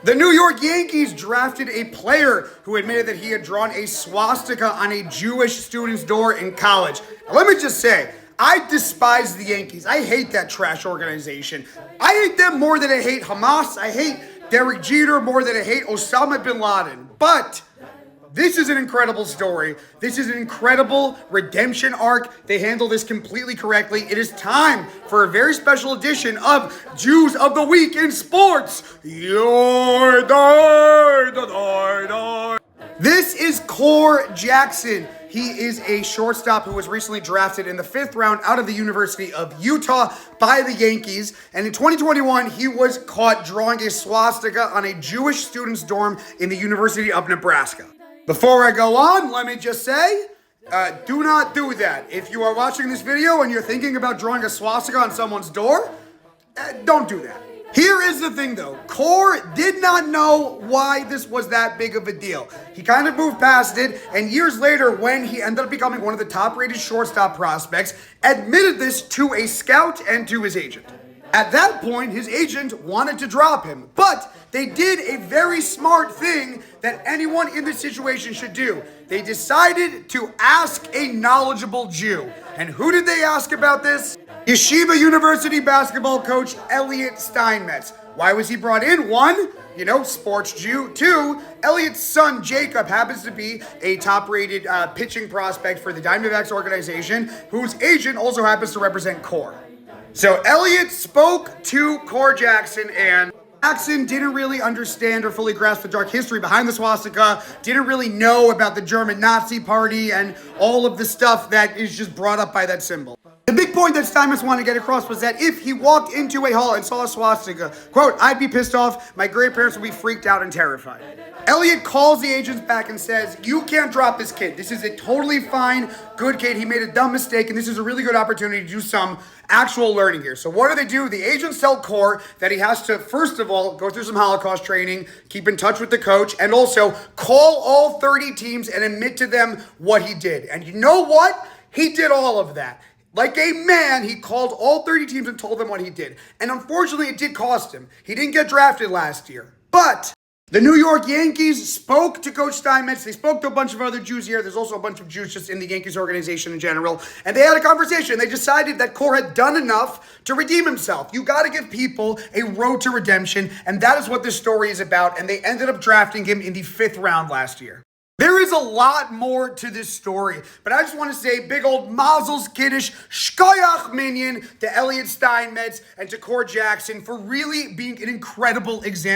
The New York Yankees drafted a player who admitted that he had drawn a swastika on a Jewish student's door in college. Now, let me just say, I despise the Yankees. I hate that trash organization. I hate them more than I hate Hamas. I hate Derek Jeter more than I hate Osama bin Laden. But this is an incredible story. This is an incredible redemption arc. They handle this completely correctly. It is time for a very special edition of Jews of the Week in Sports. This is Core Jackson. He is a shortstop who was recently drafted in the 5th round out of the University of Utah by the Yankees. And in 2021, he was caught drawing a swastika on a Jewish student's dorm in the University of Nebraska. Before I go on, let me just say, do not do that. If you are watching this video and you're thinking about drawing a swastika on someone's door, don't do that. Here is the thing though, Core did not know why this was that big of a deal. He kind of moved past it, and years later when he ended up becoming one of the top rated shortstop prospects, admitted this to a scout and to his agent. At that point, his agent wanted to drop him, but they did a very smart thing that anyone in this situation should do. They decided to ask a knowledgeable Jew. And who did they ask about this? Yeshiva University basketball coach Elliot Steinmetz. Why was he brought in? 1, sports Jew. 2, Elliot's son Jacob happens to be a top-rated pitching prospect for the Diamondbacks organization, whose agent also happens to represent Core. So Elliot spoke to Core Jackson, and Jackson didn't really understand or fully grasp the dark history behind the swastika, didn't really know about the German Nazi Party and all of the stuff that is just brought up by that symbol. The big point that Steinmetz wanted to get across was that if he walked into a hall and saw a swastika, quote, I'd be pissed off, my grandparents would be freaked out and terrified. Elliot calls the agents back and says, you can't drop this kid. This is a totally fine, good kid. He made a dumb mistake, and this is a really good opportunity to do some actual learning here. So what do? The agents tell Core that he has to, first of all, go through some Holocaust training, keep in touch with the coach, and also call all 30 teams and admit to them what he did. And you know what? He did all of that. Like a man, he called all 30 teams and told them what he did. And unfortunately, it did cost him. He didn't get drafted last year. But the New York Yankees spoke to Coach Steinmetz. They spoke to a bunch of other Jews here. There's also a bunch of Jews just in the Yankees organization in general. And they had a conversation. They decided that Core had done enough to redeem himself. You got to give people a road to redemption. And that is what this story is about. And they ended up drafting him in the 5th round last year. There is a lot more to this story, but I just want to say big old Mazel's Kiddush, Shkoyach Minyan to Elliot Steinmetz and to Core Jackson for really being an incredible example.